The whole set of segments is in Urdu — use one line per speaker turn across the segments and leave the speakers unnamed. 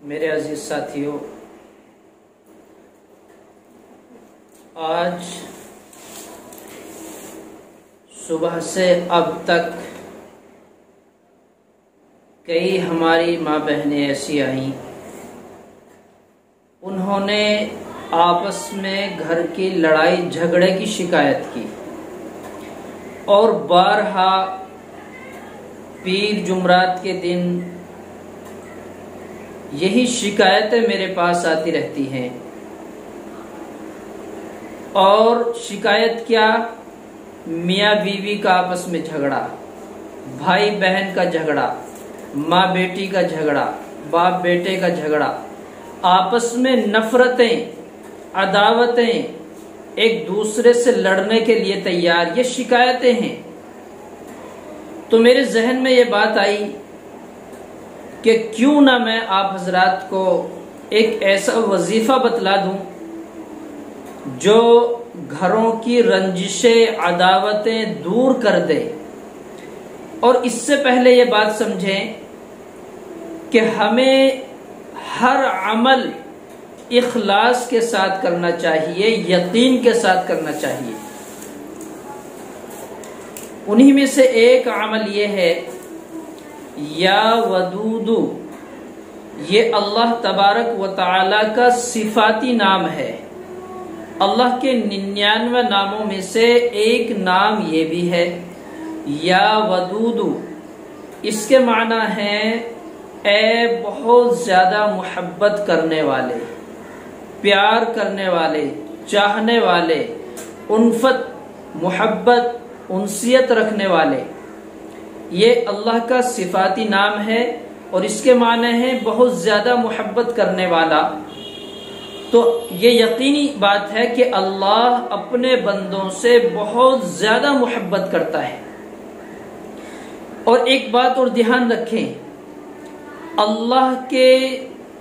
میرے عزیز ساتھیوں، آج صبح سے اب تک کئی ہماری ماں بہنیں ایسی آئیں، انہوں نے آپس میں گھر کی لڑائی جھگڑے کی شکایت کی اور بارہا پیر جمعرات کے دن یہی شکایتیں میرے پاس آتی رہتی ہیں۔ اور شکایت کیا؟ میاں بیوی کا آپس میں جھگڑا، بھائی بہن کا جھگڑا، ماں بیٹی کا جھگڑا، باپ بیٹے کا جھگڑا، آپس میں نفرتیں، عداوتیں، ایک دوسرے سے لڑنے کے لیے تیار، یہ شکایتیں ہیں۔ تو میرے ذہن میں یہ بات آئی کہ کیوں نہ میں آپ حضرات کو ایک ایسا وظیفہ بتلا دوں جو گھروں کی رنجشیں، عداوتیں دور کر دے، اور اس سے پہلے یہ بات سمجھیں کہ ہمیں ہر عمل اخلاص کے ساتھ کرنا چاہیے، یقین کے ساتھ کرنا چاہیے۔ انہی میں سے ایک عمل یہ ہے یا ودود، یہ اللہ تبارک و تعالی کا صفاتی نام ہے۔ اللہ کے 99 ناموں میں سے ایک نام یہ بھی ہے یا ودود۔ اس کے معنی ہے اے بہت زیادہ محبت کرنے والے، پیار کرنے والے، چاہنے والے، انفت، محبت، انسیت رکھنے والے۔ یہ اللہ کا صفاتی نام ہے اور اس کے معنی ہے بہت زیادہ محبت کرنے والا۔ تو یہ یقینی بات ہے کہ اللہ اپنے بندوں سے بہت زیادہ محبت کرتا ہے۔ اور ایک بات اور دھیان رکھیں، اللہ کے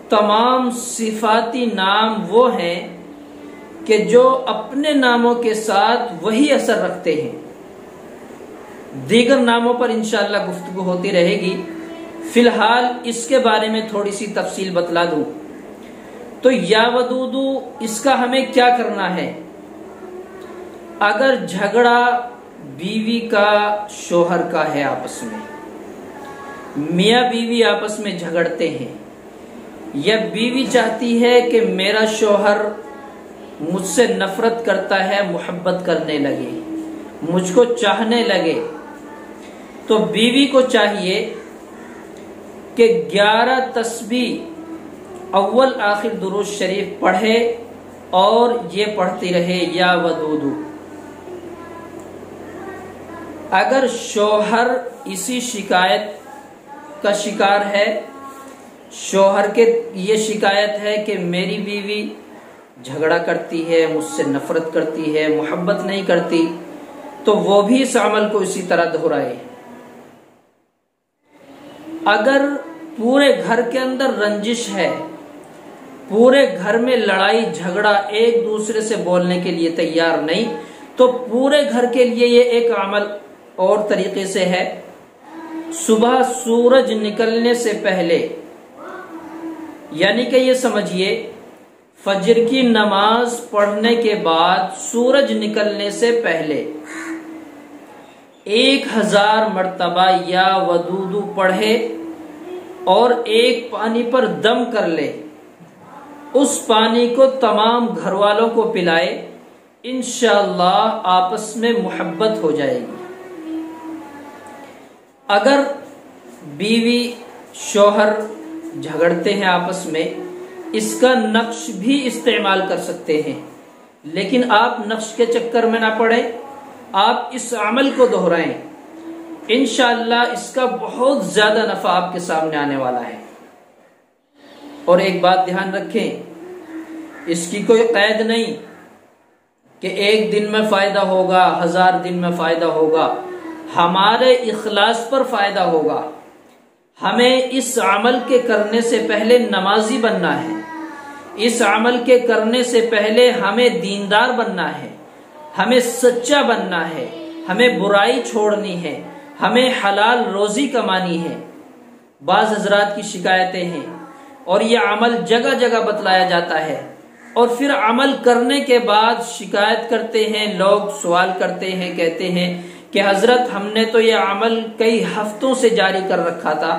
تمام صفاتی نام وہ ہیں کہ جو اپنے ناموں کے ساتھ وہی اثر رکھتے ہیں۔ دیگر ناموں پر انشاءاللہ گفتگو ہوتی رہے گی، فی الحال اس کے بارے میں تھوڑی سی تفصیل بتلا دوں۔ تو یا ودود، اس کا ہمیں کیا کرنا ہے؟ اگر جھگڑا بیوی کا شوہر کا ہے، آپس میں میاں بیوی آپس میں جھگڑتے ہیں، یا بیوی چاہتی ہے کہ میرا شوہر مجھ سے نفرت کرتا ہے، محبت کرنے لگے، مجھ کو چاہنے لگے، تو بیوی کو چاہیے کہ 11 تسبیح اول آخر درود شریف پڑھے اور یہ پڑھتی رہے یا ودود۔ اگر شوہر اسی شکایت کا شکار ہے، شوہر کے یہ شکایت ہے کہ میری بیوی جھگڑا کرتی ہے، مجھ سے نفرت کرتی ہے، محبت نہیں کرتی، تو وہ بھی اس عمل کو اسی طرح دہرائے۔ اگر پورے گھر کے اندر رنجش ہے، پورے گھر میں لڑائی جھگڑا، ایک دوسرے سے بولنے کے لیے تیار نہیں، تو پورے گھر کے لیے یہ ایک عمل اور طریقے سے ہے، صبح سورج نکلنے سے پہلے، یعنی کہ یہ سمجھیے فجر کی نماز پڑھنے کے بعد سورج نکلنے سے پہلے 1000 مرتبہ یا ودود پڑھے اور ایک پانی پر دم کر لے، اس پانی کو تمام گھر والوں کو پلائے، انشاءاللہ آپس میں محبت ہو جائے گی۔ اگر بیوی شوہر جھگڑتے ہیں آپس میں، اس کا نقش بھی استعمال کر سکتے ہیں، لیکن آپ نقش کے چکر میں نہ پڑیں، آپ اس عمل کو دہرائیں، انشاءاللہ اس کا بہت زیادہ نفع آپ کے سامنے آنے والا ہے۔ اور ایک بات دھیان رکھیں، اس کی کوئی قید نہیں کہ 1 دن میں فائدہ ہوگا، 1000 دن میں فائدہ ہوگا، ہمارے اخلاص پر فائدہ ہوگا۔ ہمیں اس عمل کے کرنے سے پہلے نمازی بننا ہے، اس عمل کے کرنے سے پہلے ہمیں دیندار بننا ہے، ہمیں سچا بننا ہے، ہمیں برائی چھوڑنی ہے، ہمیں حلال روزی کمانی ہے۔ بعض حضرات کی شکایتیں ہیں اور یہ عمل جگہ جگہ بتلایا جاتا ہے، اور پھر عمل کرنے کے بعد شکایت کرتے ہیں لوگ، سوال کرتے ہیں، کہتے ہیں کہ حضرت ہم نے تو یہ عمل کئی ہفتوں سے جاری کر رکھا تھا،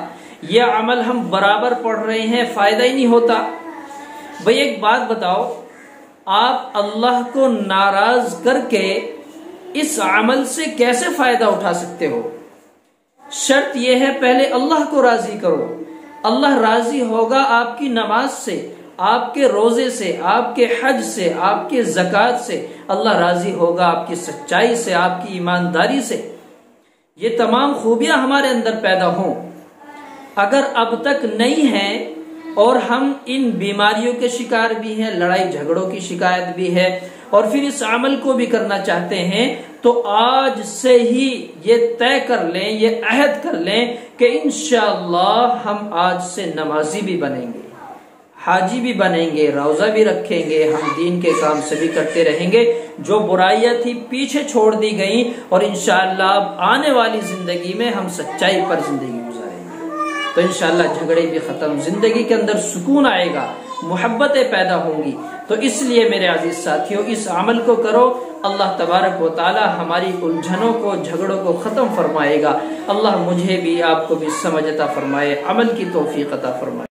یہ عمل ہم برابر پڑھ رہے ہیں، فائدہ ہی نہیں ہوتا۔ بھئی ایک بات بتاؤ، آپ اللہ کو ناراض کر کے اس عمل سے کیسے فائدہ اٹھا سکتے ہو؟ شرط یہ ہے پہلے اللہ کو راضی کرو، اللہ راضی ہوگا آپ کی نماز سے، آپ کے روزے سے، آپ کے حج سے، آپ کے زکوٰۃ سے، اللہ راضی ہوگا آپ کی سچائی سے، آپ کی ایمانداری سے۔ یہ تمام خوبیاں ہمارے اندر پیدا ہوں، اگر اب تک نہیں ہیں اور ہم ان بیماریوں کے شکار بھی ہیں، لڑائی جھگڑوں کی شکایت بھی ہے، اور پھر اس عمل کو بھی کرنا چاہتے ہیں، تو آج سے ہی یہ طے کر لیں، یہ عہد کر لیں کہ انشاءاللہ ہم آج سے نمازی بھی بنیں گے، حاجی بھی بنیں گے، روزہ بھی رکھیں گے، ہم دین کے کام سبھی کرتے رہیں گے، جو برائیاں تھی پیچھے چھوڑ دی گئیں، اور انشاءاللہ اب آنے والی زندگی میں ہم سچائی پر زندگی گزاریں گے، تو انشاءاللہ جھگڑے بھی ختم، زندگی کے اندر سکون آئے گا، محبتیں پیدا ہوں گی۔ تو اس لیے میرے عزیز ساتھیوں، اس عمل کو کرو، اللہ تبارک و تعالی ہماری الجھنوں کو، جھگڑوں کو ختم فرمائے گا۔ اللہ مجھے بھی، آپ کو بھی سمجھ عطا فرمائے، عمل کی توفیق عطا فرمائے۔